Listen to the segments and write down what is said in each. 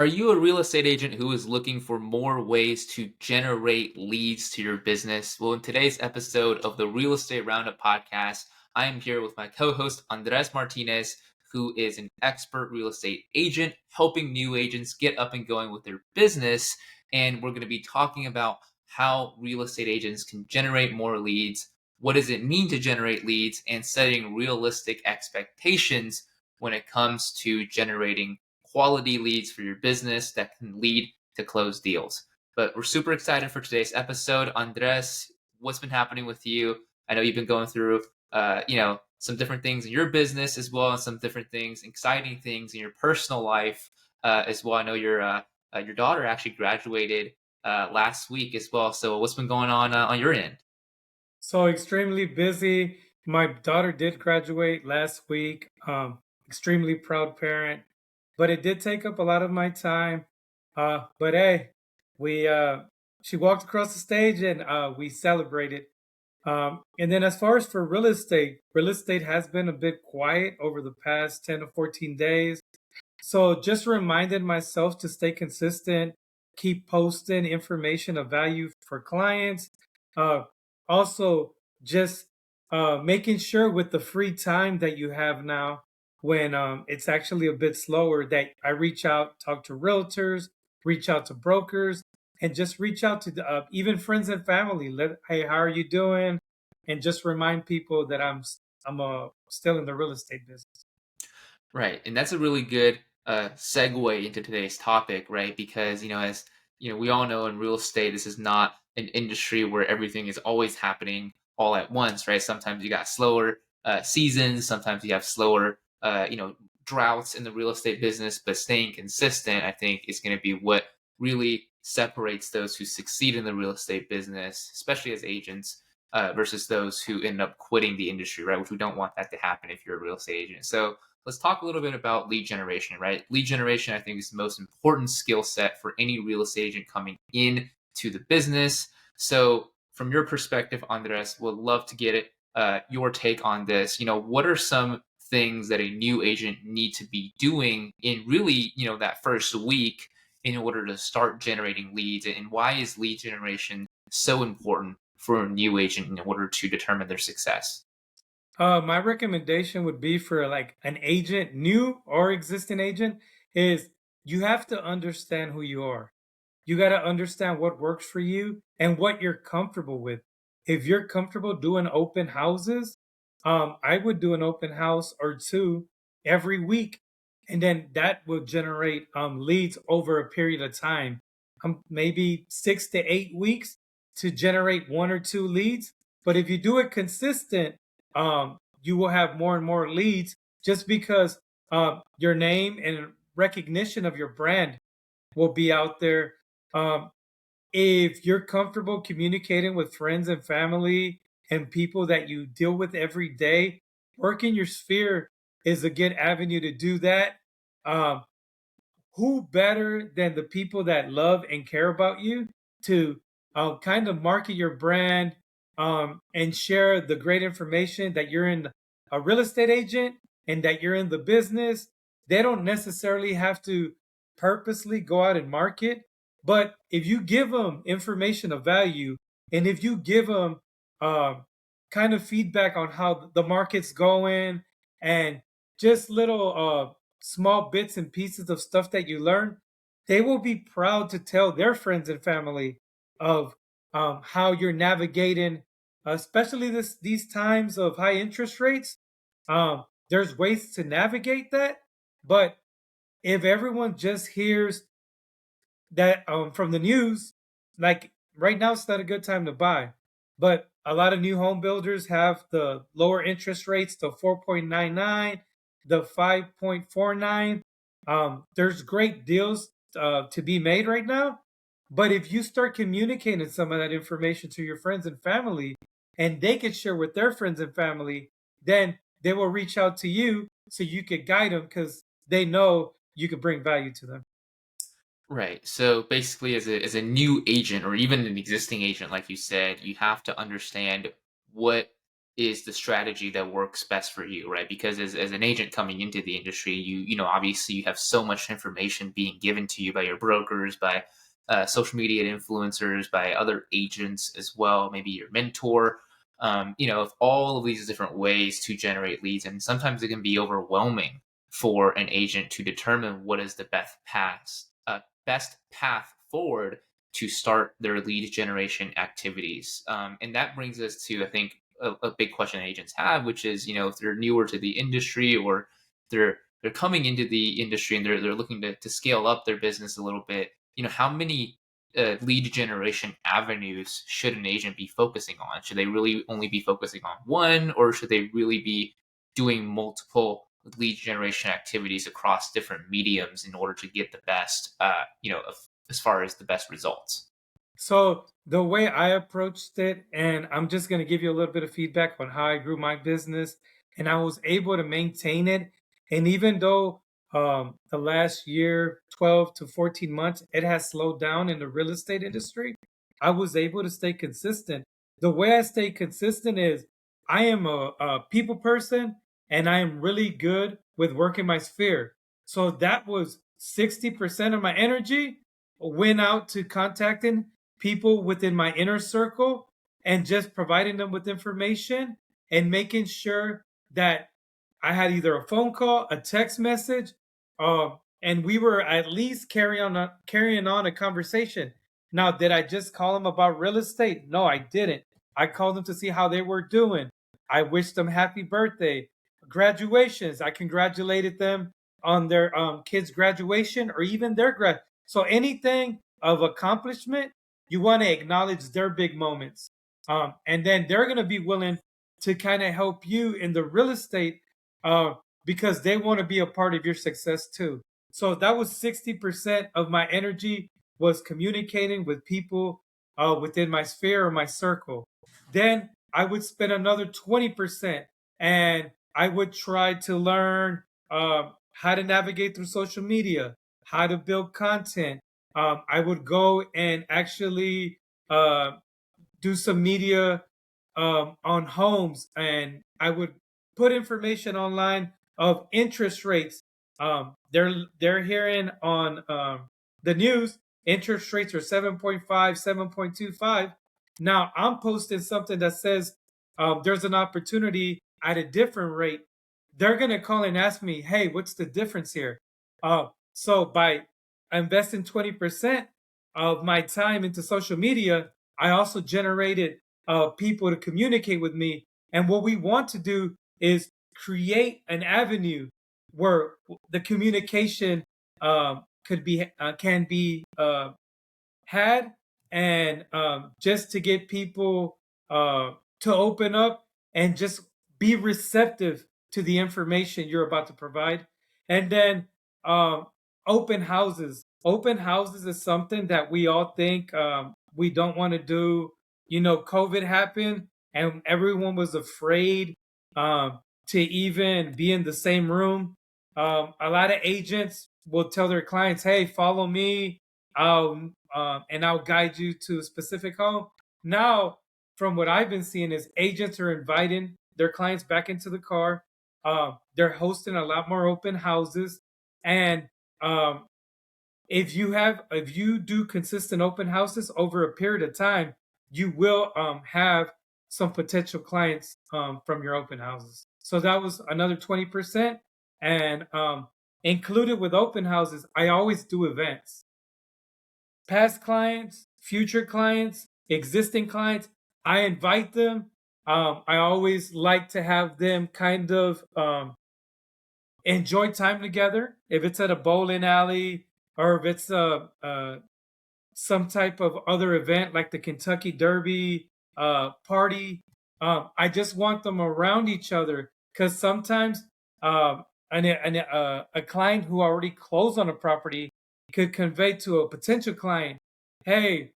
Are you a real estate agent who is looking for more ways to generate leads to your business? Well, in today's episode of the Real Estate RoundUp Podcast, I am here with my co host, Andres Martinez, who is an expert real estate agent helping new agents get up and going with their business. And we're going to be talking about how real estate agents can generate more leads. What does it mean to generate leads, and setting realistic expectations when it comes to generating quality leads for your business that can lead to closed deals. But we're super excited for today's episode. Andres, what's been happening with you? I know you've been going through, some different things in your business as well, and some different things, exciting things in your personal life as well. I know your daughter actually graduated last week as well. So what's been going on your end? So extremely busy. My daughter did graduate last week. Extremely proud parent, but it did take up a lot of my time. But hey, we she walked across the stage and we celebrated. And then as far as for real estate has been a bit quiet over the past 10 to 14 days. So just reminded myself to stay consistent, keep posting information of value for clients. Uh, Also, just making sure with the free time that you have now, when it's actually a bit slower, that I reach out, talk to realtors, reach out to brokers, and just reach out to even friends and family. Hey, how are you doing? And just remind people that I'm still in the real estate business. Right. And that's a really good segue into today's topic, right? Because, as we all know in real estate, this is not an industry where everything is always happening all at once, right? Sometimes you got slower seasons, sometimes you have slower, droughts in the real estate business, but staying consistent, I think, is going to be what really separates those who succeed in the real estate business, especially as agents, versus those who end up quitting the industry, right? Which we don't want that to happen if you're a real estate agent. So, let's talk a little bit about lead generation, right? Lead generation, I think, is the most important skill set for any real estate agent coming in to the business. So, from your perspective, Andres, would love to get your take on this. What are some things that a new agent need to be doing in really, that first week in order to start generating leads? And why is lead generation so important for a new agent in order to determine their success? My recommendation would be for like an agent, new or existing agent, is you have to understand who you are. You got to understand what works for you and what you're comfortable with. If you're comfortable doing open houses, I would do an open house or two every week, and then that will generate leads over a period of time, maybe 6 to 8 weeks to generate one or two leads. But if you do it consistent, you will have more and more leads just because your name and recognition of your brand will be out there. Um, if you're comfortable communicating with friends and family and people that you deal with every day, work in your sphere is a good avenue to do that. Um, who better than the people that love and care about you to kind of market your brand and share the great information that you're in a real estate agent and that you're in the business? They don't necessarily have to purposely go out and market, but if you give them information of value and if you give them um, kind of feedback on how the market's going and just little small bits and pieces of stuff that you learn, they will be proud to tell their friends and family of how you're navigating, especially these times of high interest rates. There's ways to navigate that, but if everyone just hears that from the news, like right now, it's not a good time to buy. But a lot of new home builders have the lower interest rates, the 4.99, the 5.49. There's great deals to be made right now. But if you start communicating some of that information to your friends and family, and they can share with their friends and family, then they will reach out to you so you could guide them because they know you could bring value to them. Right. So basically, as a new agent or even an existing agent, like you said, you have to understand what is the strategy that works best for you, right? Because as an agent coming into the industry, obviously you have so much information being given to you by your brokers, by social media influencers, by other agents as well, maybe your mentor, of all of these different ways to generate leads. And sometimes it can be overwhelming for an agent to determine what is the best path forward to start their lead generation activities. And that brings us to, I think, a big question agents have, which is, if they're newer to the industry, or they're coming into the industry and they're looking to scale up their business a little bit, how many lead generation avenues should an agent be focusing on? Should they really only be focusing on one, or should they really be doing multiple lead generation activities across different mediums in order to get the best, as far as the best results? So the way I approached it, and I'm just going to give you a little bit of feedback on how I grew my business, and I was able to maintain it. And even though the last year, 12 to 14 months, it has slowed down in the real estate industry, I was able to stay consistent. The way I stay consistent is I am a people person, and I am really good with working my sphere. So that was 60% of my energy went out to contacting people within my inner circle and just providing them with information and making sure that I had either a phone call, a text message, and we were at least carrying on a conversation. Now, did I just call them about real estate? No, I didn't. I called them to see how they were doing. I wished them happy birthday, graduations. I congratulated them on their kids' graduation or even their grad. So anything of accomplishment, you want to acknowledge their big moments. And then they're going to be willing to kind of help you in the real estate uh, because they want to be a part of your success too. So that was 60% of my energy was communicating with people within my sphere or my circle. Then I would spend another 20% and I would try to learn how to navigate through social media, how to build content. I would go and actually uh, do some media on homes, and I would put information online of interest rates. They're hearing on the news interest rates are 7.5, 7.25. Now I'm posting something that says there's an opportunity at a different rate. They're gonna call and ask me, "Hey, what's the difference here?" So by investing 20% of my time into social media, I also generated people to communicate with me. And what we want to do is create an avenue where the communication could be can be had, and just to get people to open up and just be receptive to the information you're about to provide. And then um, open houses. Open houses is something that we all think we don't want to do. COVID happened and everyone was afraid to even be in the same room. A lot of agents will tell their clients, "Hey, follow me. And I'll guide you to a specific home." Now, from what I've been seeing, is agents are inviting their clients back into the car. They're hosting a lot more open houses, and um, if you do consistent open houses over a period of time, you will have some potential clients from your open houses. So that was another 20%, and included with open houses, I always do events. Past clients, future clients, existing clients, I invite them. I always like to have them kind of enjoy time together. If it's at a bowling alley or if it's some type of other event like the Kentucky Derby party, I just want them around each other because sometimes a client who already closed on a property could convey to a potential client, "Hey,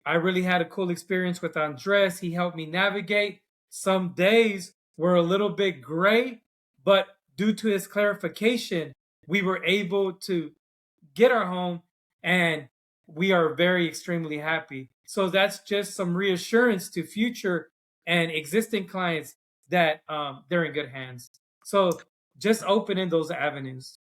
I really had a cool experience with Andres. He helped me navigate. Some days were a little bit gray, but due to his clarification, we were able to get our home and we are very extremely happy." So that's just some reassurance to future and existing clients that they're in good hands. So just opening those avenues.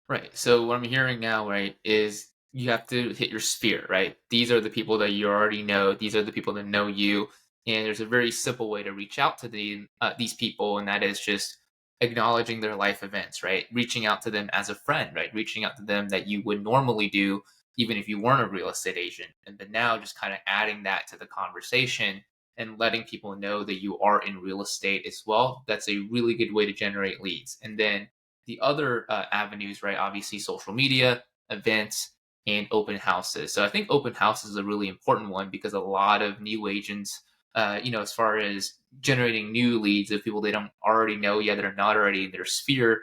Right. So what I'm hearing now, right, is you have to hit your sphere, right? These are the people that you already know. These are the people that know you. And there's a very simple way to reach out to these people, and that is just acknowledging their life events, right? Reaching out to them as a friend, right? Reaching out to them that you would normally do even if you weren't a real estate agent. And then now just kind of adding that to the conversation and letting people know that you are in real estate as well. That's a really good way to generate leads. And then the other avenues, right? Obviously, social media, events, and open houses. So I think open houses is a really important one because a lot of new agents, as far as generating new leads of people they don't already know yet that are not already in their sphere,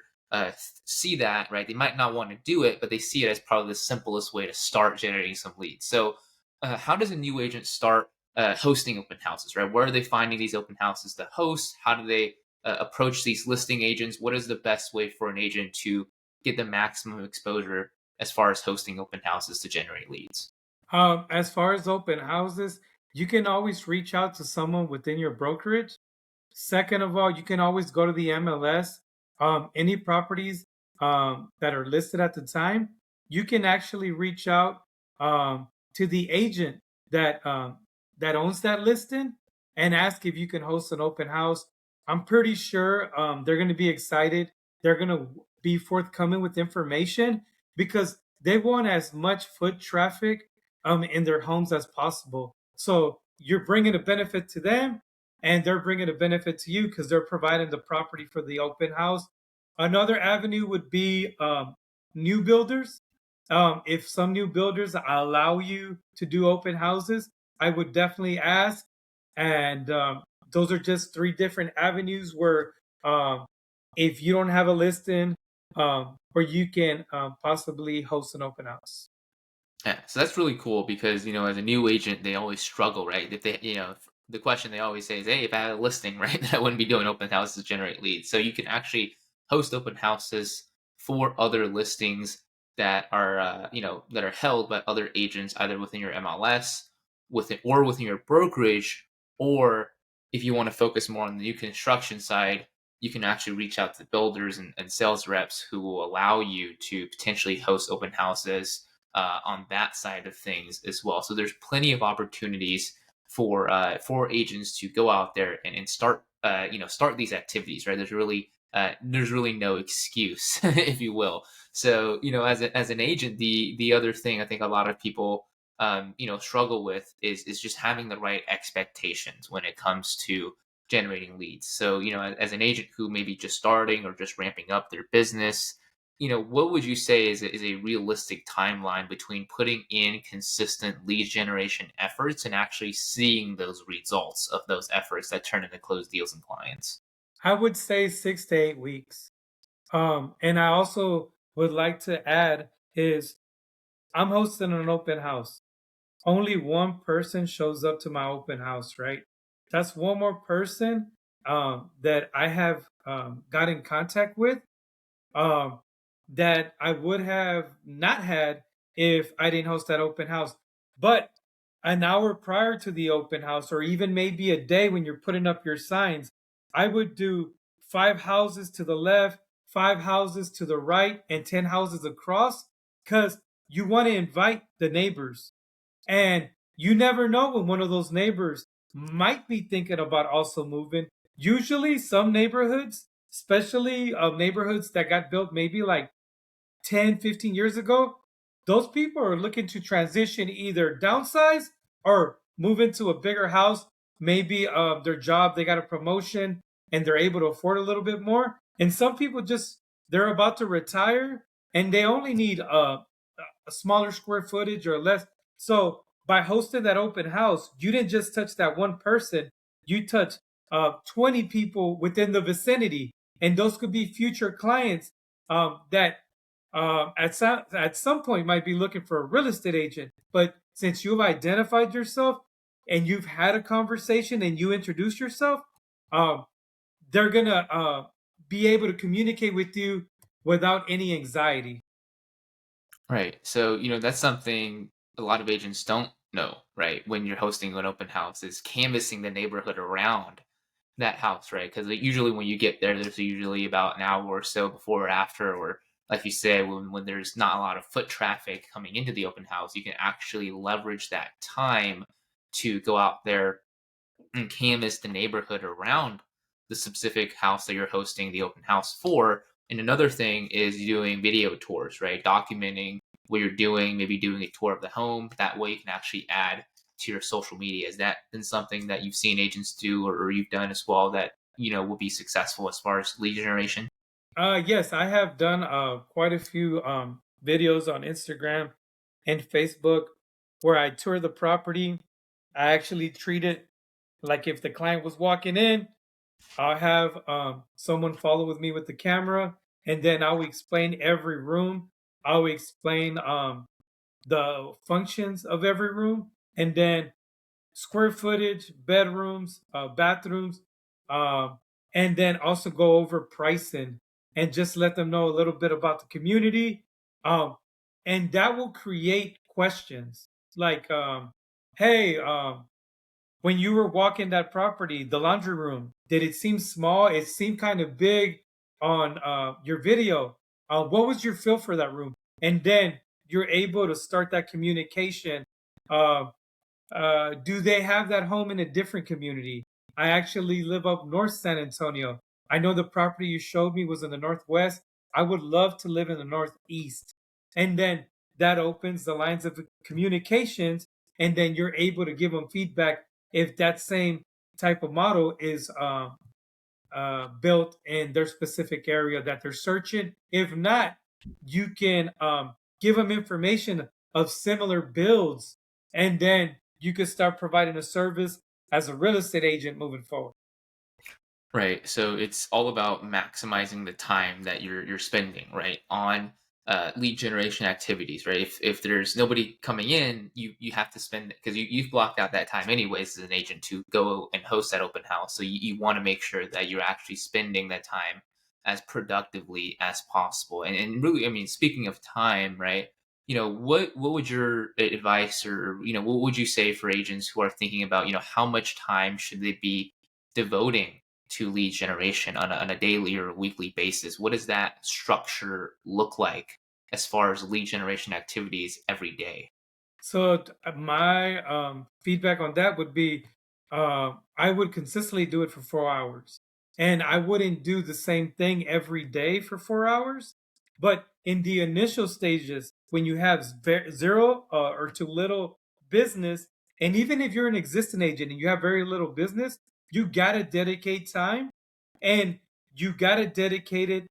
see that, right? They might not want to do it, but they see it as probably the simplest way to start generating some leads. So, how does a new agent start hosting open houses, right? Where are they finding these open houses to host? How do they approach these listing agents? What is the best way for an agent to get the maximum exposure as far as hosting open houses to generate leads? As far as open houses, you can always reach out to someone within your brokerage. Second of all, you can always go to the MLS. Any properties that are listed at the time, you can actually reach out to the agent that owns that listing and ask if you can host an open house. I'm pretty sure they're going to be excited. They're going to be forthcoming with information because they want as much foot traffic in their homes as possible. So you're bringing a benefit to them and they're bringing a benefit to you because they're providing the property for the open house. Another avenue would be new builders. If some new builders allow you to do open houses, I would definitely ask. And those are just three different avenues where um, if you don't have a listing, where you can possibly host an open house. Yeah, so that's really cool because as a new agent, they always struggle, right? If they, the question they always say is, "Hey, if I had a listing, right, then I wouldn't be doing open houses to generate leads." So you can actually host open houses for other listings that are, that are held by other agents, either within your MLS, within your brokerage, or if you want to focus more on the new construction side, you can actually reach out to builders and sales reps who will allow you to potentially host open houses on that side of things as well. So there's plenty of opportunities for agents to go out there and start start these activities. Right? There's really no excuse, if you will. So as an agent, the other thing I think a lot of people struggle with is just having the right expectations when it comes to generating leads. So as an agent who may be just starting or just ramping up their business, what would you say is a realistic timeline between putting in consistent lead generation efforts and actually seeing those results of those efforts that turn into closed deals and clients? I would say 6 to 8 weeks. And I also would like to add is I'm hosting an open house. Only one person shows up to my open house, right? That's one more person that I have got in contact with um, that I would have not had if I didn't host that open house. But an hour prior to the open house, or even maybe a day when you're putting up your signs, I would do 5 houses to the left, 5 houses to the right, and 10 houses across because you want to invite the neighbors. And you never know when one of those neighbors might be thinking about also moving. Usually, some neighborhoods, especially neighborhoods that got built maybe like 10, 15 years ago, those people are looking to transition either downsize or move into a bigger house. Maybe their job, they got a promotion and they're able to afford a little bit more. And some people just, they're about to retire and they only need a smaller square footage or less. So by hosting that open house, you didn't just touch that one person, you touched 20 people within the vicinity. And those could be future clients that at some point might be looking for a real estate agent. But since you've identified yourself and you've had a conversation and you introduce yourself, um, they're going to be able to communicate with you without any anxiety. Right. So, that's something a lot of agents don't know, right? When you're hosting an open house is canvassing the neighborhood around that house, right? Because usually when you get there, there's usually about an hour or so before or after, or like you said, when there's not a lot of foot traffic coming into the open house, you can actually leverage that time to go out there and canvas the neighborhood around the specific house that you're hosting the open house for. And another thing is doing video tours, right? Documenting what you're doing, maybe doing a tour of the home. That way you can actually add to your social media. Has that been something that you've seen agents do, or you've done as well that, will be successful as far as lead generation? Yes, I have done quite a few videos on Instagram and Facebook where I tour the property. I actually treat it like if the client was walking in, I'll have someone follow with me with the camera, and then I'll explain every room. I'll explain the functions of every room, and then square footage, bedrooms, bathrooms, um, and then also go over pricing and just let them know a little bit about the community. Um, and that will create questions like, hey, when you were walking that property, the laundry room, did it seem small? It seemed kind of big on your video. What was your feel for that room? And then you're able to start that communication. Uh, do they have that home in a different community? I actually live up north San Antonio. I know the property you showed me was in the northwest. I would love to live in the northeast. And then that opens the lines of communications, and then you're able to give them feedback if that same type of model is built in their specific area that they're searching. If not, you can give them information of similar builds, and then you can start providing a service as a real estate agent moving forward. Right. So it's all about maximizing the time that you're spending, right, on lead generation activities, right? If there's nobody coming in, you have to spend because you've blocked out that time anyways as an agent to go and host that open house. So you want to make sure that you're actually spending that time as productively as possible. And really, I mean, speaking of time, right? What would your advice or what would you say for agents who are thinking about how much time should they be devoting to lead generation on a daily or weekly basis? What does that structure look like as far as lead generation activities every day? So my feedback on that would be, I would consistently do it for 4 hours, and I wouldn't do the same thing every day for 4 hours. But in the initial stages, when you have zero or too little business, and even if you're an existing agent and you have very little business, you gotta dedicate time, and you gotta dedicate it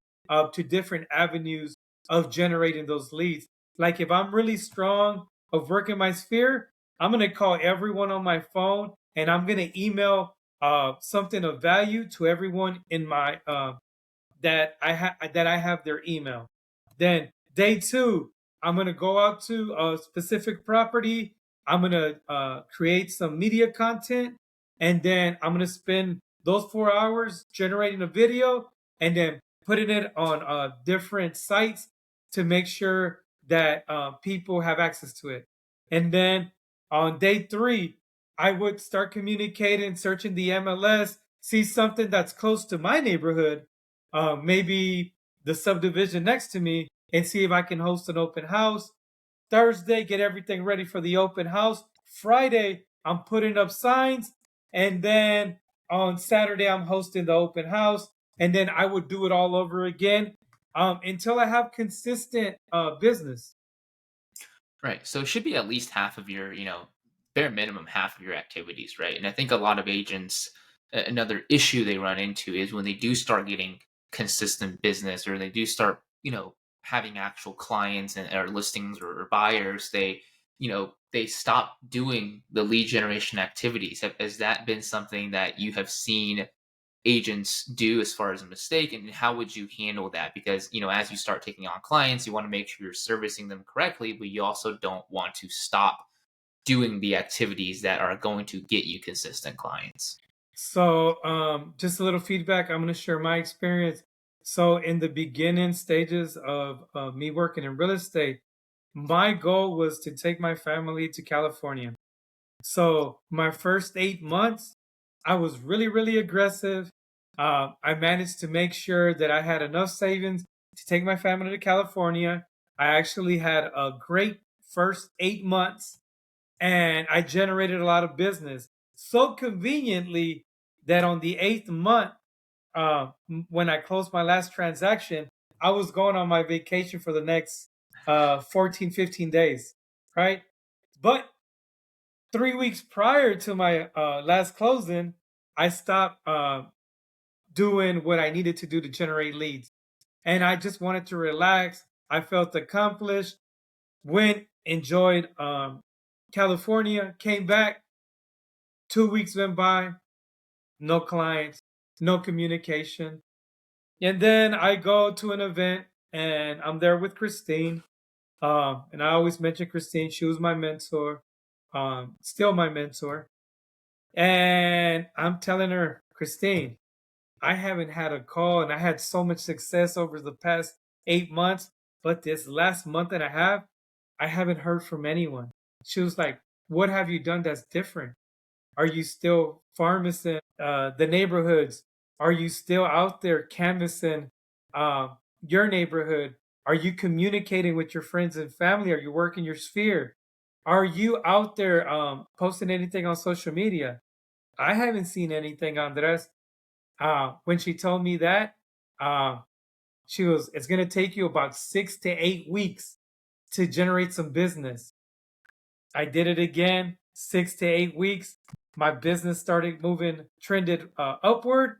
to different avenues of generating those leads. Like if I'm really strong of working my sphere, I'm gonna call everyone on my phone, and I'm gonna email something of value to everyone in my that I have their email. Then day two, I'm gonna go out to a specific property. I'm gonna create some media content, and then I'm gonna spend those 4 hours generating a video, and then putting it on different sites to make sure that people have access to it. And then on day three, I would start communicating, searching the MLS, see something that's close to my neighborhood, maybe the subdivision next to me, and see if I can host an open house. Thursday, get everything ready for the open house. Friday, I'm putting up signs. And then on Saturday, I'm hosting the open house. And then I would do it all over again until I have consistent business. Right. So it should be at least half of your, bare minimum half of your activities, right? And I think a lot of agents, another issue they run into is when they do start getting consistent business or they do start, having actual clients and or listings or buyers, they stop doing the lead generation activities. Has that been something that you have seen agents do as far as a mistake, and how would you handle that? Because as you start taking on clients, you want to make sure you're servicing them correctly, but you also don't want to stop doing the activities that are going to get you consistent clients. So, just a little feedback. I'm going to share my experience. So, in the beginning stages of me working in real estate, my goal was to take my family to California. So, my first 8 months, I was really, really aggressive. I managed to make sure that I had enough savings to take my family to California. I actually had a great first 8 months, and I generated a lot of business. So conveniently that on the eighth month, when I closed my last transaction, I was going on my vacation for the next 14, 15 days, right? But 3 weeks prior to my last closing, I stopped doing what I needed to do to generate leads. And I just wanted to relax. I felt accomplished, went, enjoyed California, came back. 2 weeks went by, no clients, no communication. And then I go to an event and I'm there with Christine. And I always mention Christine. She was my mentor, still my mentor. And I'm telling her, Christine, I haven't had a call and I had so much success over the past 8 months. But this last month and a half, I haven't heard from anyone. She was like, what have you done that's different? Are you still pharmacing the neighborhoods? Are you still out there canvassing uh, your neighborhood? Are you communicating with your friends and family? Are you working your sphere? Are you out there posting anything on social media? I haven't seen anything, Andres. When she told me that, uh, it's going to take you about 6 to 8 weeks to generate some business. I did it again, 6 to 8 weeks. My business started moving, trended upward.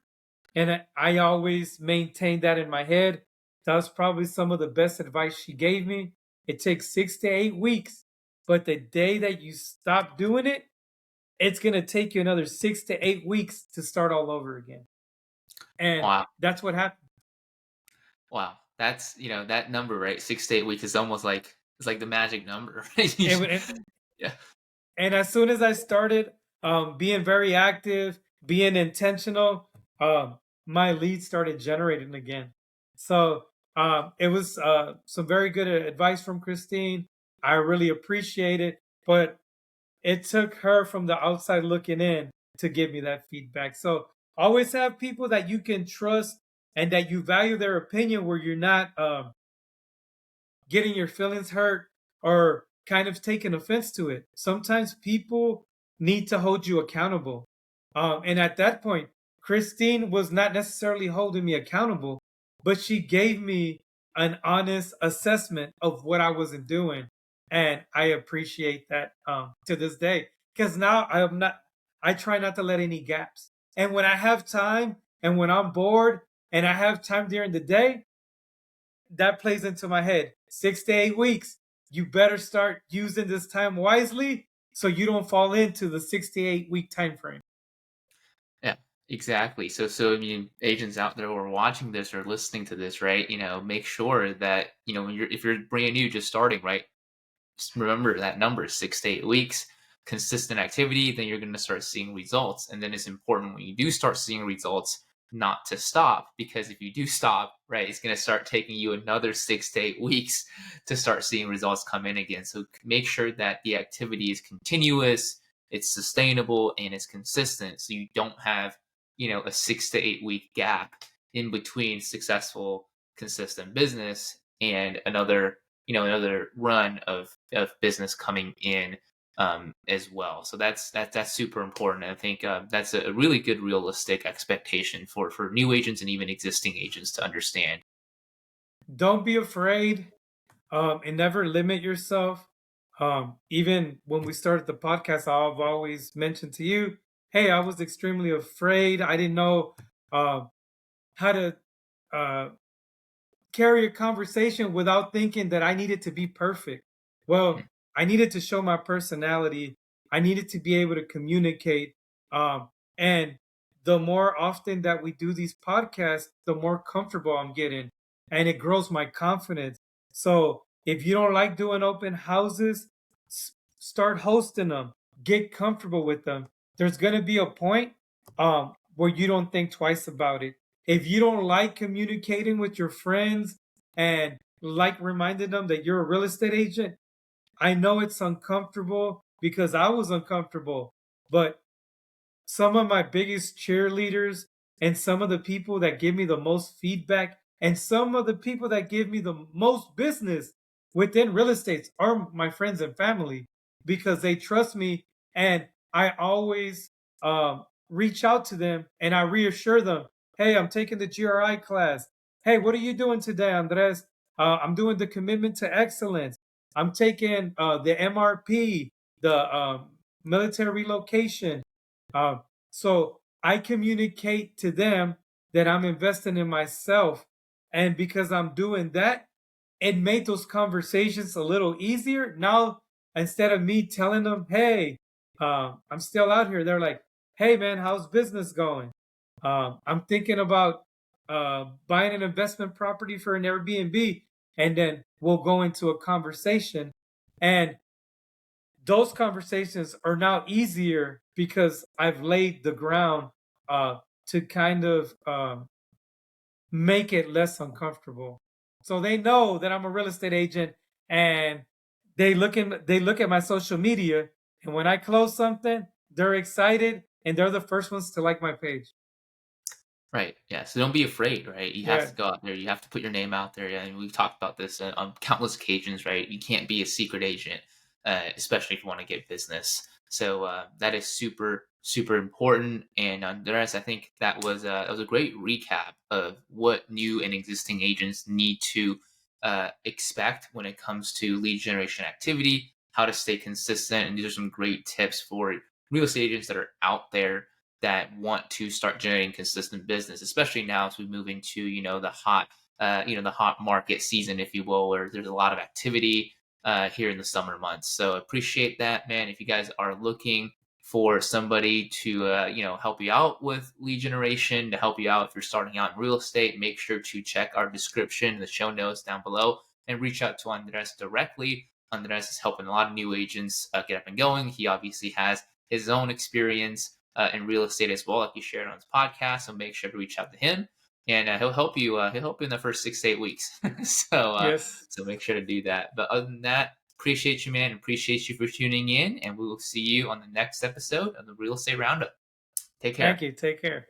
And I always maintained that in my head. That was probably some of the best advice she gave me. It takes 6 to 8 weeks, but the day that you stop doing it, it's going to take you another 6 to 8 weeks to start all over again. And Wow. that's what happened. Wow. That's, that number, right? 6 to 8 weeks is almost like, it's like the magic number. Right? And, and, Yeah. and as soon as I started being very active, being intentional, my leads started generating again. So it was some very good advice from Christine. I really appreciate it, but it took her from the outside looking in to give me that feedback. So always have people that you can trust and that you value their opinion, where you're not getting your feelings hurt or kind of taking offense to it. Sometimes people need to hold you accountable. And at that point, Christine was not necessarily holding me accountable, but she gave me an honest assessment of what I wasn't doing. And I appreciate that to this day, because now I try not to let any gaps. And when I have time and when I'm bored and I have time during the day, that plays into my head. 6 to 8 weeks. You better start using this time wisely so you don't fall into the 6 to 8 week time frame. Yeah, exactly. So I mean, agents out there who are watching this or listening to this, right? Make sure that, when if you're brand new, just starting, right? Just remember that number, 6 to 8 weeks, consistent activity, then you're going to start seeing results. And then it's important when you do start seeing results not to stop, because if you do stop, right, it's going to start taking you another 6 to 8 weeks to start seeing results come in again. So make sure that the activity is continuous, it's sustainable, and it's consistent. So you don't have, a 6 to 8 week gap in between successful, consistent business and another run of business coming in as well. So that's super important. I think that's a really good realistic expectation for new agents and even existing agents to understand. Don't be afraid and never limit yourself. Even when we started the podcast, I've always mentioned to you, hey, I was extremely afraid. I didn't know how to uh, carry a conversation without thinking that I needed to be perfect. Well, I needed to show my personality. I needed to be able to communicate. And the more often that we do these podcasts, the more comfortable I'm getting, and it grows my confidence. So if you don't like doing open houses, start hosting them. Get comfortable with them. There's gonna be a point where you don't think twice about it. If you don't like communicating with your friends and like reminding them that you're a real estate agent, I know it's uncomfortable because I was uncomfortable, but some of my biggest cheerleaders and some of the people that give me the most feedback and some of the people that give me the most business within real estate are my friends and family because they trust me, and I always reach out to them and I reassure them, hey, I'm taking the GRI class. Hey, what are you doing today, Andres? I'm doing the commitment to excellence. I'm taking the MRP, the military relocation. Uh, so I communicate to them that I'm investing in myself. And because I'm doing that, it made those conversations a little easier. Now, instead of me telling them, hey, I'm still out here, they're like, hey, man, how's business going? I'm thinking about buying an investment property for an Airbnb. And then we'll go into a conversation. And those conversations are now easier because I've laid the ground to kind of make it less uncomfortable. So they know that I'm a real estate agent, and they look at my social media, and when I close something, they're excited and they're the first ones to like my page. Right. Yeah. So don't be afraid, right? You have Yeah. to go out there. You have to put your name out there. Yeah, and we've talked about this on countless occasions, right? You can't be a secret agent, especially if you want to get business. So that is super, super important. And Andres, I think that was a great recap of what new and existing agents need to expect when it comes to lead generation activity, how to stay consistent, and these are some great tips for real estate agents that are out there that want to start generating consistent business, especially now as we move into the hot market season, if you will, where there's a lot of activity here in the summer months. So appreciate that, man. If you guys are looking for somebody to help you out with lead generation, to help you out if you're starting out in real estate, make sure to check our description, the show notes down below, and reach out to Andres directly. Andres is helping a lot of new agents get up and going. He obviously has his own experience in real estate as well, like he shared on his podcast. So make sure to reach out to him, and he'll help you. He'll help you in the first 6 to 8 weeks. Yes. So make sure to do that. But other than that, appreciate you, man. Appreciate you for tuning in, and we will see you on the next episode of the Real Estate Roundup. Take Thank care. you. Take care.